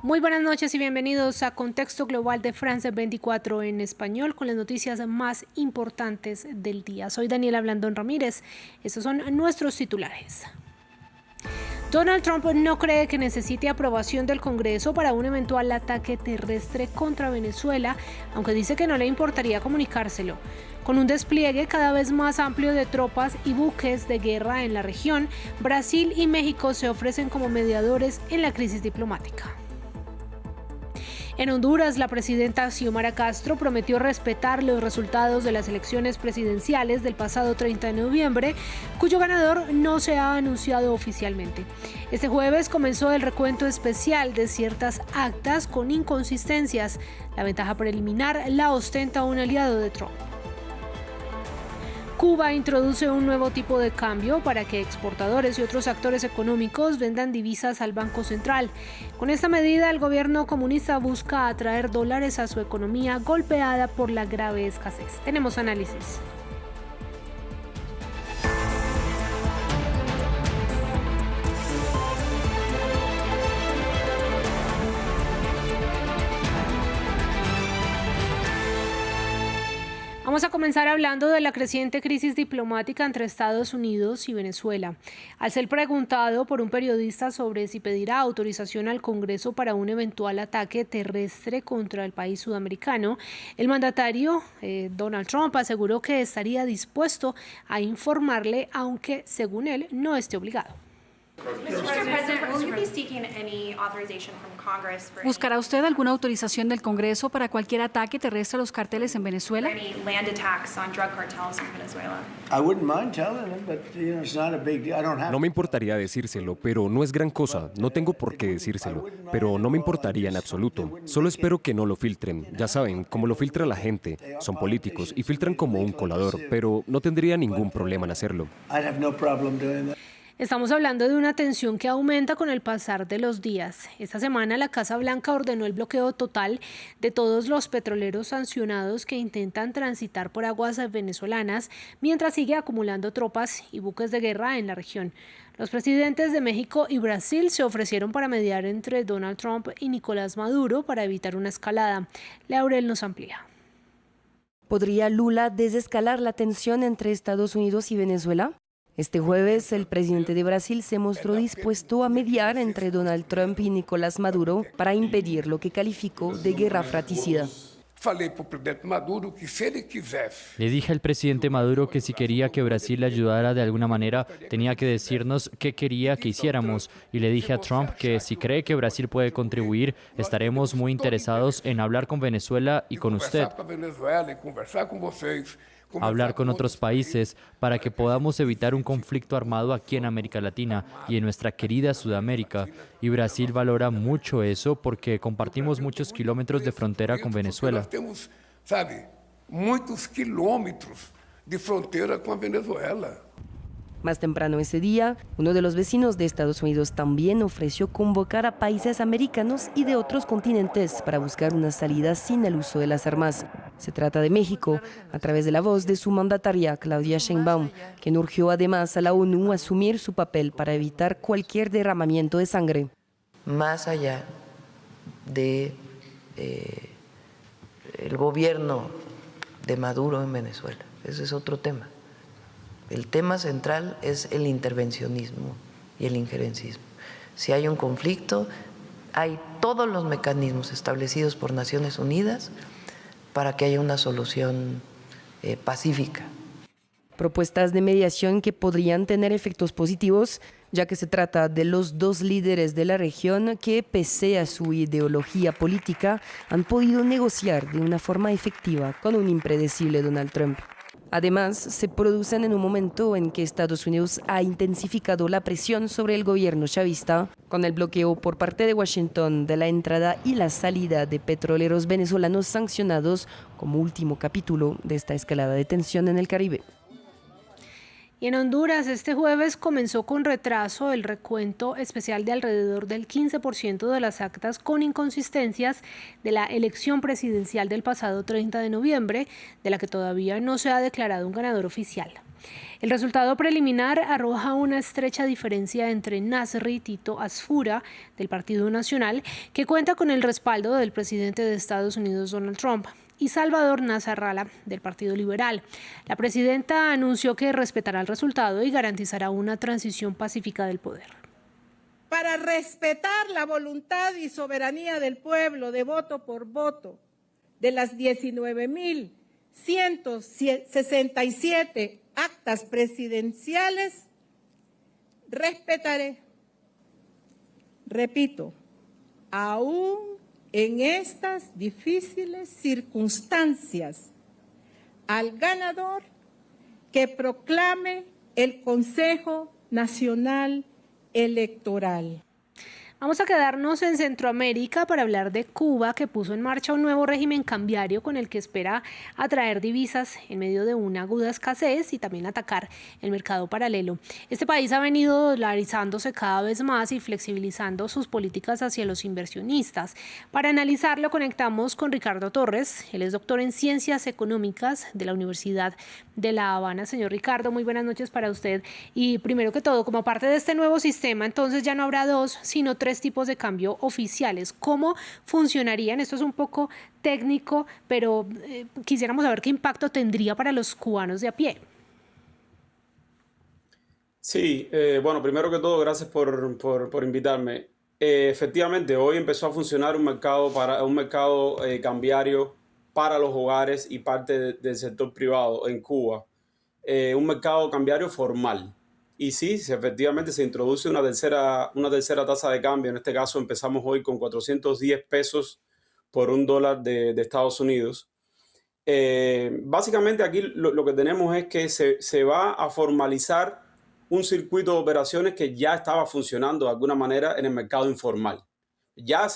Muy buenas noches y bienvenidos a Contexto Global de France 24 en español con las noticias más importantes del día. Soy Daniela Blandón Ramírez. Estos son nuestros titulares. Donald Trump no cree que necesite aprobación del Congreso para un eventual ataque terrestre contra Venezuela, aunque dice que no le importaría comunicárselo. Con un despliegue cada vez más amplio de tropas y buques de guerra en la región, Brasil y México se ofrecen como mediadores en la crisis diplomática. En Honduras, la presidenta Xiomara Castro prometió respetar los resultados de las elecciones presidenciales del pasado 30 de noviembre, cuyo ganador no se ha anunciado oficialmente. Este jueves comenzó el recuento especial de ciertas actas con inconsistencias. La ventaja preliminar la ostenta un aliado de Trump. Cuba introduce un nuevo tipo de cambio para que exportadores y otros actores económicos vendan divisas al Banco Central. Con esta medida, el gobierno comunista busca atraer dólares a su economía golpeada por la grave escasez. Tenemos análisis. Vamos a comenzar hablando de la creciente crisis diplomática entre Estados Unidos y Venezuela. Al ser preguntado por un periodista sobre si pedirá autorización al Congreso para un eventual ataque terrestre contra el país sudamericano, el mandatario Donald Trump aseguró que estaría dispuesto a informarle, aunque según él no esté obligado. ¿Buscará usted alguna autorización del Congreso para cualquier ataque terrestre a los carteles en Venezuela? No me importaría decírselo, pero no es gran cosa. No tengo por qué decírselo, pero no me importaría en absoluto. Solo espero que no lo filtren. Ya saben, como lo filtra la gente. Son políticos y filtran como un colador, pero no tendría ningún problema en hacerlo. Estamos hablando de una tensión que aumenta con el pasar de los días. Esta semana la Casa Blanca ordenó el bloqueo total de todos los petroleros sancionados que intentan transitar por aguas venezolanas, mientras sigue acumulando tropas y buques de guerra en la región. Los presidentes de México y Brasil se ofrecieron para mediar entre Donald Trump y Nicolás Maduro para evitar una escalada. Laurel nos amplía. ¿Podría Lula desescalar la tensión entre Estados Unidos y Venezuela? Este jueves, el presidente de Brasil se mostró dispuesto a mediar entre Donald Trump y Nicolás Maduro para impedir lo que calificó de guerra fratricida. Le dije al presidente Maduro que si quería que Brasil le ayudara de alguna manera, tenía que decirnos qué quería que hiciéramos. Y le dije a Trump que si cree que Brasil puede contribuir, estaremos muy interesados en hablar con Venezuela y con usted. Hablar con otros países para que podamos evitar un conflicto armado aquí en América Latina y en nuestra querida Sudamérica. Y Brasil valora mucho eso porque compartimos muchos kilómetros de frontera con Venezuela. Muchos kilómetros de frontera con Venezuela. Más temprano ese día, uno de los vecinos de Estados Unidos también ofreció convocar a países americanos y de otros continentes para buscar una salida sin el uso de las armas. Se trata de México, a través de la voz de su mandataria, Claudia Sheinbaum, quien urgió además a la ONU a asumir su papel para evitar cualquier derramamiento de sangre. Más allá de el gobierno de Maduro en Venezuela, ese es otro tema. El tema central es el intervencionismo y el injerencismo. Si hay un conflicto, hay todos los mecanismos establecidos por Naciones Unidas para que haya una solución pacífica. Propuestas de mediación que podrían tener efectos positivos, ya que se trata de los dos líderes de la región que, pese a su ideología política, han podido negociar de una forma efectiva con un impredecible Donald Trump. Además, se producen en un momento en que Estados Unidos ha intensificado la presión sobre el gobierno chavista, con el bloqueo por parte de Washington de la entrada y la salida de petroleros venezolanos sancionados como último capítulo de esta escalada de tensión en el Caribe. Y en Honduras, este jueves comenzó con retraso el recuento especial de alrededor del 15% de las actas con inconsistencias de la elección presidencial del pasado 30 de noviembre, de la que todavía no se ha declarado un ganador oficial. El resultado preliminar arroja una estrecha diferencia entre Nasri Tito Asfura, del Partido Nacional, que cuenta con el respaldo del presidente de Estados Unidos, Donald Trump, y Salvador Nasrallah, del Partido Liberal. La presidenta anunció que respetará el resultado y garantizará una transición pacífica del poder. Para respetar la voluntad y soberanía del pueblo de voto por voto de las 19.167 actas presidenciales, respetaré, repito, aún en estas difíciles circunstancias, al ganador que proclame el Consejo Nacional Electoral. Vamos a quedarnos en Centroamérica para hablar de Cuba, que puso en marcha un nuevo régimen cambiario con el que espera atraer divisas en medio de una aguda escasez y también atacar el mercado paralelo. Este país ha venido dolarizándose cada vez más y flexibilizando sus políticas hacia los inversionistas. Para analizarlo conectamos con Ricardo Torres. Él es doctor en Ciencias Económicas de la Universidad de La Habana. Señor Ricardo, muy buenas noches para usted. Y primero que todo, como parte de este nuevo sistema, entonces ya no habrá dos, sino tres tipos de cambio oficiales. ¿Cómo funcionarían? Esto es un poco técnico, pero quisiéramos saber qué impacto tendría para los cubanos de a pie. Sí, bueno, primero que todo, gracias por invitarme. Efectivamente, hoy empezó a funcionar un mercado cambiario para los hogares y parte del sector privado en Cuba. Un mercado cambiario formal. Y sí, efectivamente se introduce una tercera tasa de cambio. En este caso empezamos hoy con 410 pesos por $1 de Estados Unidos. Básicamente aquí lo que tenemos es que se va a formalizar un circuito de operaciones que ya estaba funcionando de alguna manera en el mercado informal. Ya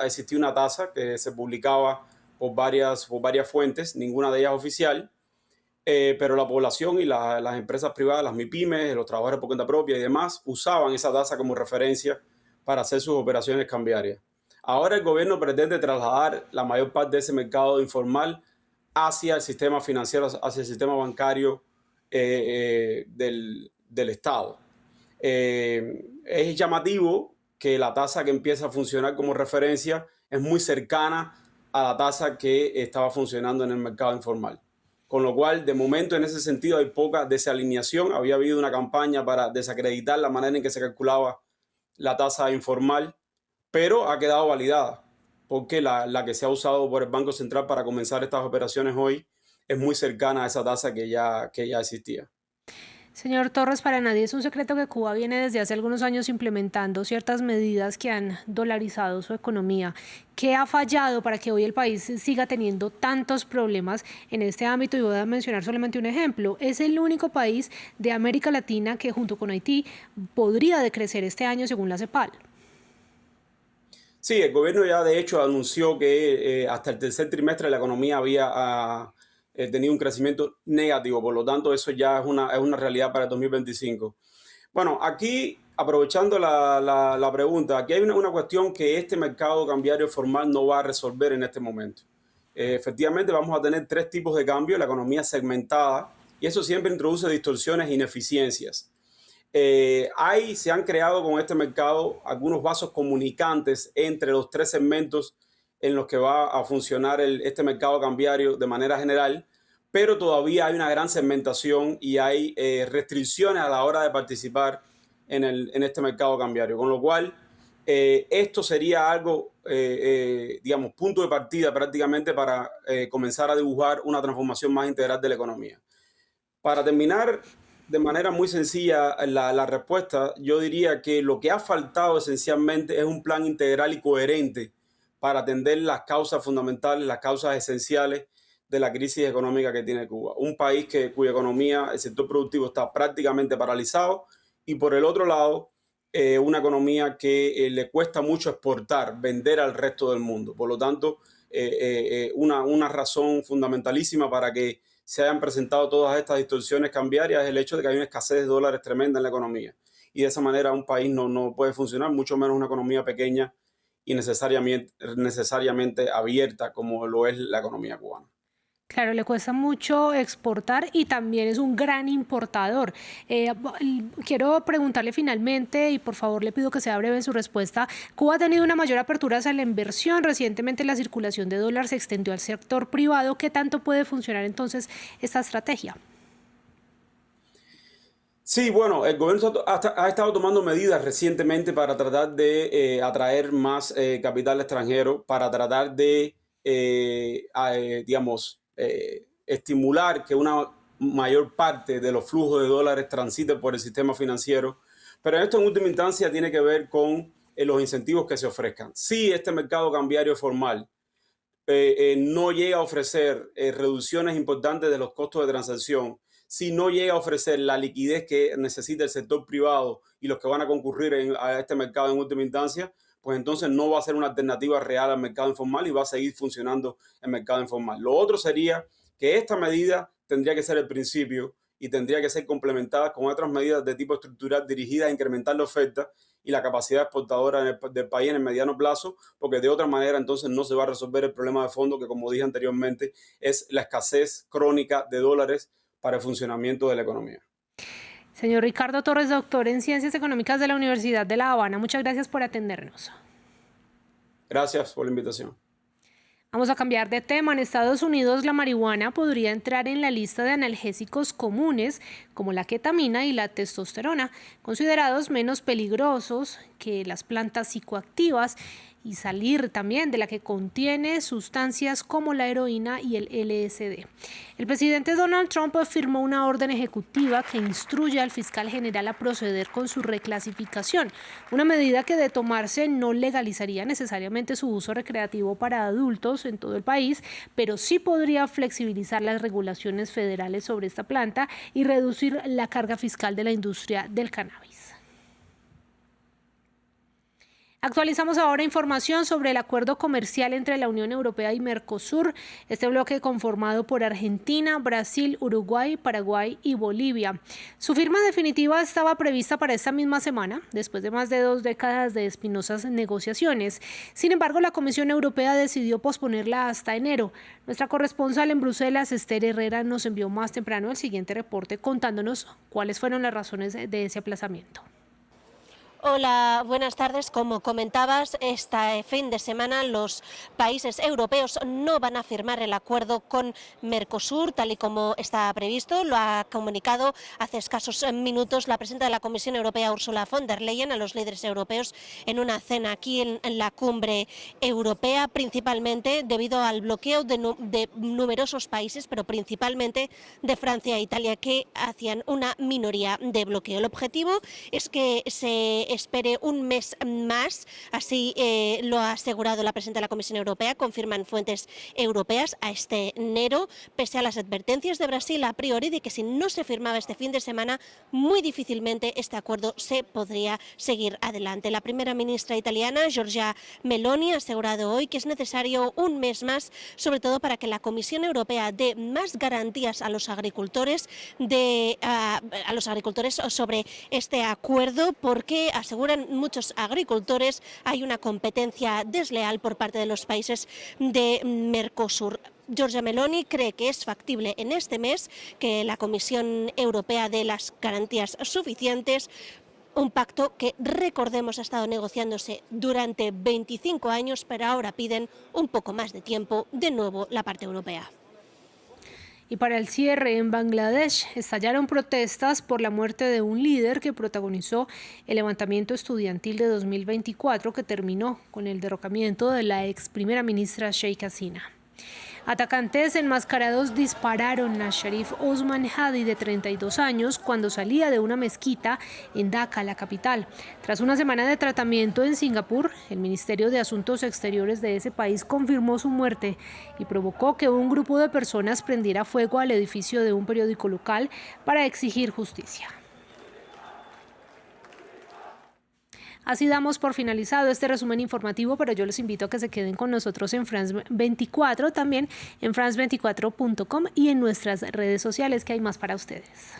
existía una tasa que se publicaba por varias fuentes, ninguna de ellas oficial. Pero la población y las empresas privadas, las MIPYMES, los trabajadores por cuenta propia y demás, usaban esa tasa como referencia para hacer sus operaciones cambiarias. Ahora el gobierno pretende trasladar la mayor parte de ese mercado informal hacia el sistema financiero, hacia el sistema bancario del Estado. Es llamativo que la tasa que empieza a funcionar como referencia es muy cercana a la tasa que estaba funcionando en el mercado informal. Con lo cual, de momento, en ese sentido, hay poca desalineación. Había habido una campaña para desacreditar la manera en que se calculaba la tasa informal, pero ha quedado validada, porque la que se ha usado por el Banco Central para comenzar estas operaciones hoy es muy cercana a esa tasa que ya existía. Señor Torres, para nadie es un secreto que Cuba viene desde hace algunos años implementando ciertas medidas que han dolarizado su economía. ¿Qué ha fallado para que hoy el país siga teniendo tantos problemas en este ámbito? Y voy a mencionar solamente un ejemplo. Es el único país de América Latina que, junto con Haití, podría decrecer este año según la CEPAL. Sí, el gobierno ya de hecho anunció que hasta el tercer trimestre la economía había tenido un crecimiento negativo, por lo tanto eso ya es una realidad para el 2025. Bueno, aquí, aprovechando la pregunta, aquí hay una cuestión que este mercado cambiario formal no va a resolver en este momento. Efectivamente vamos a tener tres tipos de cambio, la economía segmentada, y eso siempre introduce distorsiones e ineficiencias. Se han creado con este mercado algunos vasos comunicantes entre los tres segmentos en los que va a funcionar este mercado cambiario de manera general, pero todavía hay una gran segmentación y hay restricciones a la hora de participar en este mercado cambiario, con lo cual esto sería algo, digamos, punto de partida prácticamente para comenzar a dibujar una transformación más integral de la economía. Para terminar de manera muy sencilla la respuesta, yo diría que lo que ha faltado esencialmente es un plan integral y coherente para atender las causas fundamentales, las causas esenciales de la crisis económica que tiene Cuba. Un país cuya economía, el sector productivo está prácticamente paralizado y por el otro lado, una economía que le cuesta mucho exportar, vender al resto del mundo. Por lo tanto, una razón fundamentalísima para que se hayan presentado todas estas distorsiones cambiarias es el hecho de que hay una escasez de dólares tremenda en la economía. Y de esa manera un país no puede funcionar, mucho menos una economía pequeña y necesariamente abierta como lo es la economía cubana. Claro, le cuesta mucho exportar y también es un gran importador. Quiero preguntarle finalmente, y por favor le pido que sea breve en su respuesta, Cuba ha tenido una mayor apertura hacia la inversión. Recientemente la circulación de dólares se extendió al sector privado. ¿Qué tanto puede funcionar entonces esta estrategia? Sí, bueno, el gobierno ha estado tomando medidas recientemente para tratar de atraer más capital extranjero, para tratar de, digamos, estimular que una mayor parte de los flujos de dólares transite por el sistema financiero. Pero esto en última instancia tiene que ver con los incentivos que se ofrezcan. Si este mercado cambiario formal no llega a ofrecer reducciones importantes de los costos de transacción, si no llega a ofrecer la liquidez que necesita el sector privado y los que van a concurrir a este mercado en última instancia, pues entonces no va a ser una alternativa real al mercado informal y va a seguir funcionando el mercado informal. Lo otro sería que esta medida tendría que ser el principio y tendría que ser complementada con otras medidas de tipo estructural dirigidas a incrementar la oferta y la capacidad exportadora del país en el mediano plazo, porque de otra manera entonces no se va a resolver el problema de fondo que, como dije anteriormente, es la escasez crónica de dólares para el funcionamiento de la economía. Señor Ricardo Torres, doctor en Ciencias Económicas de la Universidad de La Habana, muchas gracias por atendernos. Gracias por la invitación. Vamos a cambiar de tema. En Estados Unidos, la marihuana podría entrar en la lista de analgésicos comunes como la ketamina y la testosterona, considerados menos peligrosos que las plantas psicoactivas, y salir también de la que contiene sustancias como la heroína y el LSD. El presidente Donald Trump firmó una orden ejecutiva que instruye al fiscal general a proceder con su reclasificación, una medida que de tomarse no legalizaría necesariamente su uso recreativo para adultos en todo el país, pero sí podría flexibilizar las regulaciones federales sobre esta planta y reducir la carga fiscal de la industria del cannabis. Actualizamos ahora información sobre el acuerdo comercial entre la Unión Europea y Mercosur, este bloque conformado por Argentina, Brasil, Uruguay, Paraguay y Bolivia. Su firma definitiva estaba prevista para esta misma semana, después de más de 2 décadas de espinosas negociaciones. Sin embargo, la Comisión Europea decidió posponerla hasta enero. Nuestra corresponsal en Bruselas, Esther Herrera, nos envió más temprano el siguiente reporte contándonos cuáles fueron las razones de ese aplazamiento. Hola, buenas tardes. Como comentabas, este fin de semana los países europeos no van a firmar el acuerdo con Mercosur, tal y como está previsto. Lo ha comunicado hace escasos minutos la presidenta de la Comisión Europea, Ursula von der Leyen, a los líderes europeos en una cena aquí en la cumbre europea, principalmente debido al bloqueo de numerosos países, pero principalmente de Francia e Italia, que hacían una minoría de bloqueo. El objetivo es que se espere un mes más, así lo ha asegurado la presidenta de la Comisión Europea, confirman fuentes europeas, a este enero, pese a las advertencias de Brasil a priori de que si no se firmaba este fin de semana, muy difícilmente este acuerdo se podría seguir adelante. La primera ministra italiana, Giorgia Meloni, ha asegurado hoy que es necesario un mes más, sobre todo para que la Comisión Europea dé más garantías a los agricultores, sobre este acuerdo, porque aseguran muchos agricultores hay una competencia desleal por parte de los países de Mercosur. Giorgia Meloni cree que es factible en este mes que la Comisión Europea dé las garantías suficientes. Un pacto que, recordemos, ha estado negociándose durante 25 años, pero ahora piden un poco más de tiempo, de nuevo, la parte europea. Y para el cierre, en Bangladesh estallaron protestas por la muerte de un líder que protagonizó el levantamiento estudiantil de 2024 que terminó con el derrocamiento de la ex primera ministra Sheikh Hasina. Atacantes enmascarados dispararon a Sharif Osman Hadi, de 32 años, cuando salía de una mezquita en Dhaka, la capital. Tras una semana de tratamiento en Singapur, el Ministerio de Asuntos Exteriores de ese país confirmó su muerte y provocó que un grupo de personas prendiera fuego al edificio de un periódico local para exigir justicia. Así damos por finalizado este resumen informativo, pero yo los invito a que se queden con nosotros en France 24, también en france24.com y en nuestras redes sociales, que hay más para ustedes.